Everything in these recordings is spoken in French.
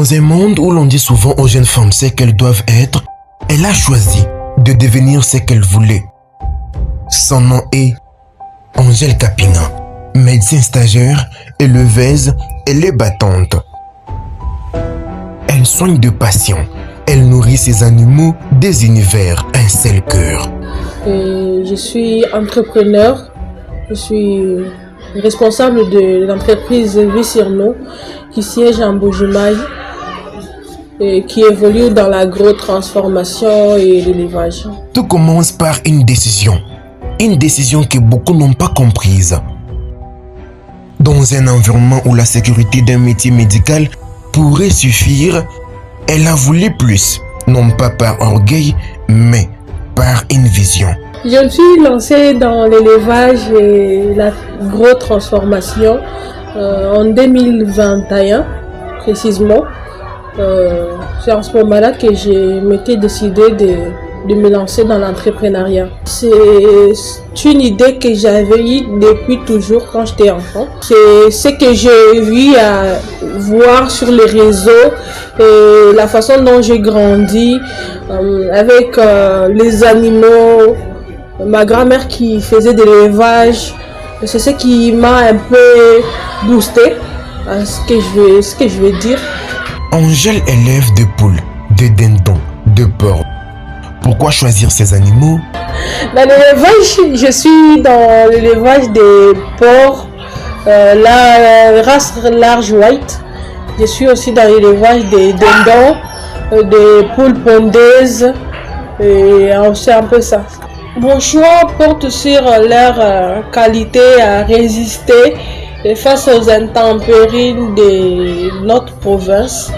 Dans un monde où l'on dit souvent aux jeunes femmes ce qu'elles doivent être, elle a choisi de devenir ce qu'elle voulait. Son nom est Angèle Kapina, médecin stagiaire, éleveuse, elle est battante. Elle soigne de patients, elle nourrit ses animaux des univers, un seul cœur. Je suis entrepreneur, je suis responsable de l'entreprise Visirno qui siège en Bujumayi et qui évolue dans l'agro-transformation et l'élevage. Tout commence par une décision que beaucoup n'ont pas comprise. Dans un environnement où la sécurité d'un métier médical pourrait suffire, elle a voulu plus, non pas par orgueil, mais par une vision. Je me suis lancée dans l'élevage et l'agro-transformation en 2021, précisément. C'est en ce moment-là que je m'étais décidée de me lancer dans l'entrepreneuriat. C'est une idée que j'avais eue depuis toujours quand j'étais enfant. C'est ce que j'ai vu à voir sur les réseaux et la façon dont j'ai grandi avec les animaux. Ma grand-mère qui faisait de l'élevage, c'est ce qui m'a un peu boosté à ce que je vais dire. Angèle élève des poules, des dindons, des porcs. Pourquoi choisir ces animaux? Dans l'élevage, je suis dans l'élevage des porcs, la race large white. Je suis aussi dans l'élevage des dindons, des poules pondeuses, et c'est un peu ça. Mon choix porte sur leur qualité à résister face aux intempéries de notre province.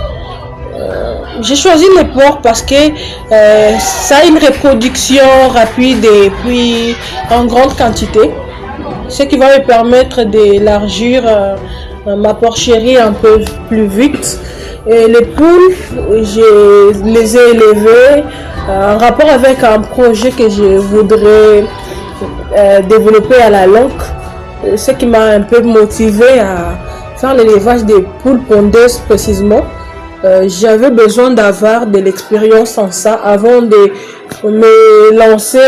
J'ai choisi les porcs parce que ça a une reproduction rapide et puis en grande quantité, ce qui va me permettre d'élargir ma porcherie un peu plus vite. Et les poules, je les ai élevées en rapport avec un projet que je voudrais développer à la longue, ce qui m'a un peu motivé à faire l'élevage des poules pondeuses précisément. J'avais besoin d'avoir de l'expérience en ça avant de me lancer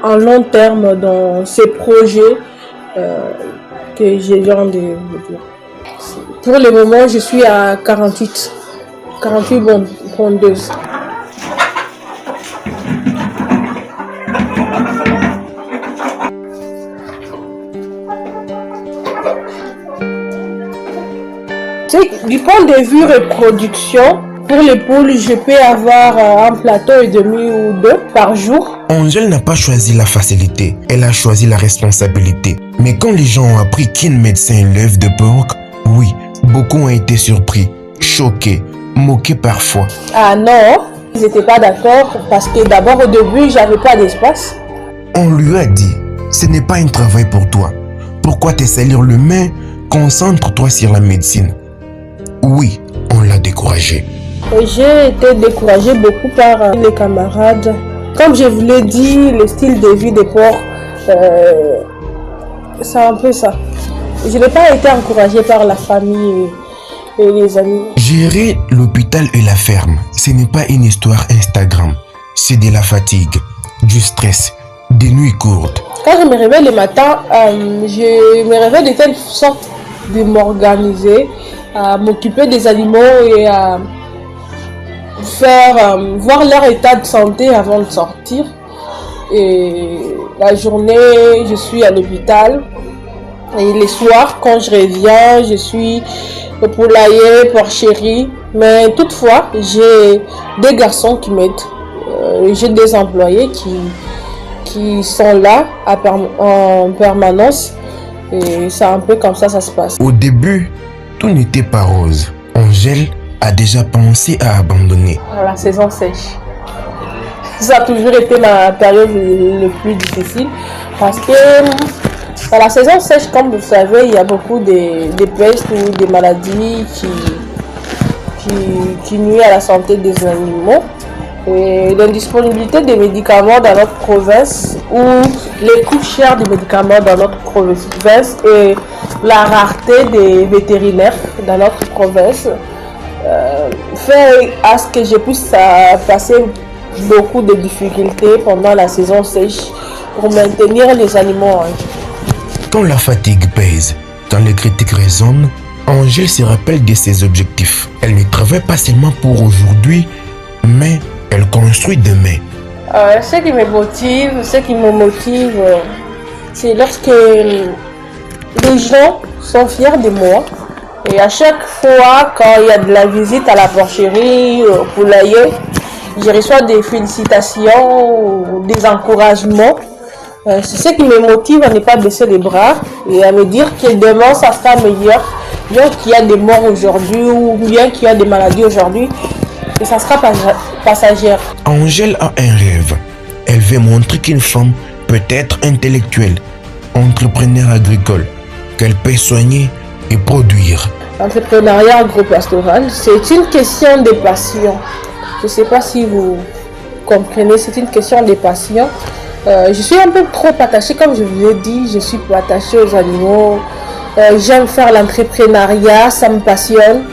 en long terme dans ces projets que je viens de vous dire. Pour le moment, je suis à 48 pondeuses. Du point de vue reproduction, pour les poules, je peux avoir un plateau et demi ou deux par jour. Angèle n'a pas choisi la facilité, elle a choisi la responsabilité. Mais quand les gens ont appris qu'un médecin élève de porcs, oui, beaucoup ont été surpris, choqués, moqués parfois. Ah non, ils n'étaient pas d'accord parce que d'abord au début, j'avais pas d'espace. On lui a dit, ce n'est pas un travail pour toi. Pourquoi te salir le main? Concentre-toi sur la médecine. Oui, on l'a découragé. J'ai été découragée beaucoup par les camarades. Comme je vous l'ai dit, le style de vie des porcs, c'est un peu ça. Je n'ai pas été encouragée par la famille et les amis. Gérer l'hôpital et la ferme, ce n'est pas une histoire Instagram. C'est de la fatigue, du stress, des nuits courtes. Quand je me réveille le matin, je me réveille de telle sorte de m'organiser, à m'occuper des animaux et à voir leur état de santé avant de sortir. Et la journée, je suis à l'hôpital. Et les soirs, quand je reviens, je suis au poulailler, porcherie. Mais toutefois, j'ai des garçons qui m'aident. J'ai des employés qui sont là en permanence. Et c'est un peu comme ça se passe. Au début, tout n'était pas rose. Angèle a déjà pensé à abandonner. La saison sèche. Ça a toujours été ma période le plus difficile parce que dans la saison sèche, comme vous savez, il y a beaucoup de pestes ou de maladies qui nuisent à la santé des animaux. Et l'indisponibilité des médicaments dans notre province ou les coûts chers des médicaments dans notre province et la rareté des vétérinaires dans notre province fait à ce que je puisse passer beaucoup de difficultés pendant la saison sèche pour maintenir les animaux en vie. Quand la fatigue pèse, quand les critiques résonnent, Angèle se rappelle de ses objectifs. Elle ne travaille pas seulement pour aujourd'hui, mais elle construit demain. Ce qui me motive, c'est lorsque les gens sont fiers de moi. Et à chaque fois, quand il y a de la visite à la porcherie, au poulailler, je reçois des félicitations, des encouragements. C'est ce qui me motive à ne pas baisser les bras et à me dire que demain, ça sera meilleur. Bien qu'il y a des morts aujourd'hui ou bien qu'il y a des maladies aujourd'hui, et ça sera passagère. Angèle a un rêve. Elle veut montrer qu'une femme peut être intellectuelle, entrepreneur agricole, qu'elle peut soigner et produire. L'entrepreneuriat agropastoral, c'est une question de passion. Je ne sais pas si vous comprenez, c'est une question de passion. Je suis un peu trop attachée, comme je vous l'ai dit, je suis attachée aux animaux. J'aime faire l'entrepreneuriat, ça me passionne.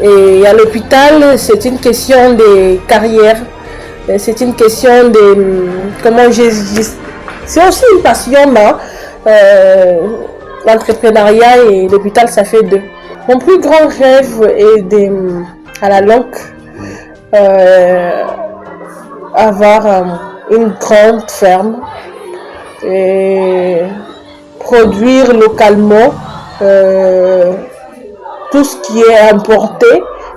Et à l'hôpital, c'est une question de carrière. C'est une question de... c'est aussi une passion, non? L'entrepreneuriat et l'hôpital, ça fait deux. Mon plus grand rêve est à la longue avoir une grande ferme et produire localement tout ce qui est importé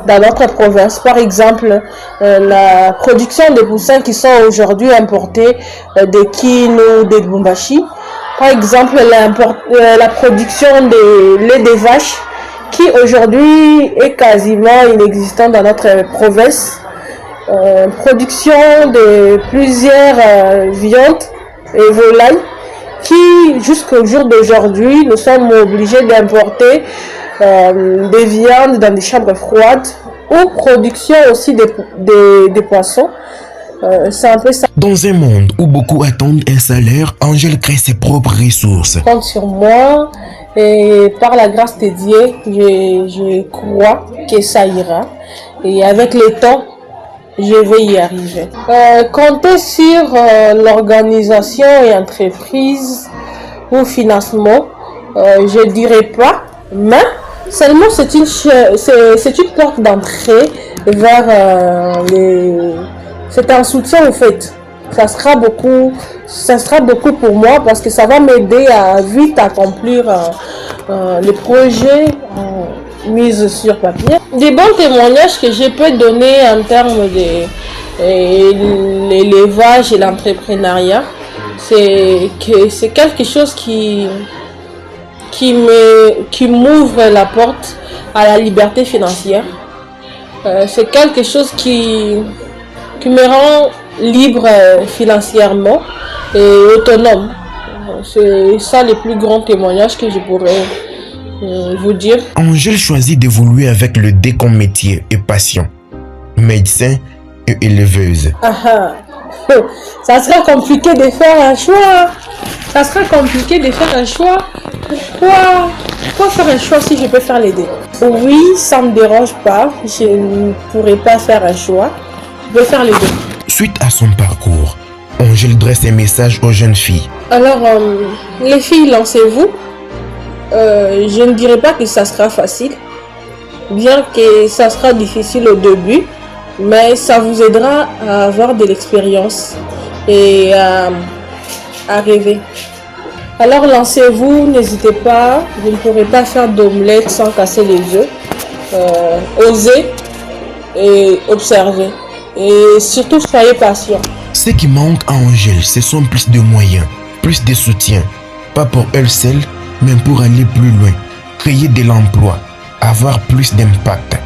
dans notre province. Par exemple, la production de poussins qui sont aujourd'hui importés de Kin ou de Lubumbashi. Par exemple, la production de lait de vache qui aujourd'hui est quasiment inexistante dans notre province. Production de plusieurs viandes et volailles qui, jusqu'au jour d'aujourd'hui, nous sommes obligés d'importer des viandes dans des chambres froides ou production aussi des poissons. C'est un peu ça. Dans un monde où beaucoup attendent un salaire, Angèle crée ses propres ressources. Compte sur moi et par la grâce de Dieu, je crois que ça ira. Et avec le temps, je vais y arriver. Compter sur l'organisation et entreprise ou financement, je dirais pas, mais seulement c'est une porte d'entrée vers c'est un soutien en fait. Ça sera beaucoup pour moi parce que ça va m'aider à vite accomplir les projets mis sur papier. Des bons témoignages que je peux donner en termes de l'élevage et l'entrepreneuriat, c'est que c'est quelque chose qui m'ouvre la porte à la liberté financière. C'est quelque chose qui me rend libre financièrement et autonome. C'est ça les plus grands témoignages que je pourrais vous dire. Angèle choisit d'évoluer avec le D comme métier et passion. Médecin et éleveuse. Ça sera compliqué de faire un choix. Pourquoi faire un choix si je peux faire les deux? Oui, ça ne me dérange pas. Je ne pourrais pas faire un choix. Je peux faire les deux. Suite à son parcours, Angèle dresse un message aux jeunes filles. Alors, les filles, lancez-vous. Je ne dirais pas que ça sera facile, bien que ça sera difficile au début, mais ça vous aidera à avoir de l'expérience et à rêver. Alors lancez-vous, n'hésitez pas, vous ne pourrez pas faire d'omelette sans casser les œufs. Osez et observez. Et surtout, soyez patient. Ce qui manque à Angèle, ce sont plus de moyens, plus de soutien. Pas pour elle seule, mais pour aller plus loin, créer de l'emploi, avoir plus d'impact.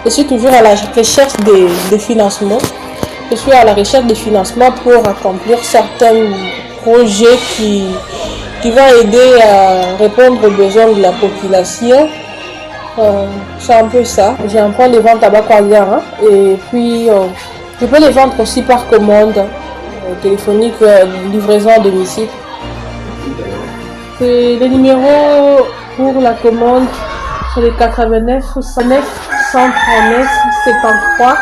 Je suis toujours à la recherche de financement. Je suis à la recherche de financement pour accomplir certains projets qui vont aider à répondre aux besoins de la population. C'est un peu ça. J'ai un point de vente tabac Kwagara et puis je peux les vendre aussi par commande téléphonique, livraison à domicile. C'est le numéro pour la commande, c'est le 89 69 139 73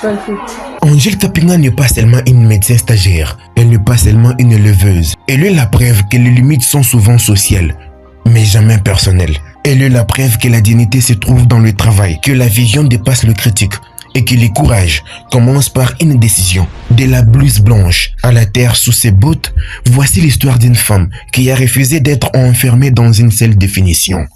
28. Angèle Kapinga n'est pas seulement une médecin stagiaire, elle n'est pas seulement une éleveuse. Elle est la preuve que les limites sont souvent sociales, mais jamais personnelles. Elle est la preuve que la dignité se trouve dans le travail, que la vision dépasse le critique et que le courage commence par une décision. De la blouse blanche à la terre sous ses bottes, voici l'histoire d'une femme qui a refusé d'être enfermée dans une seule définition.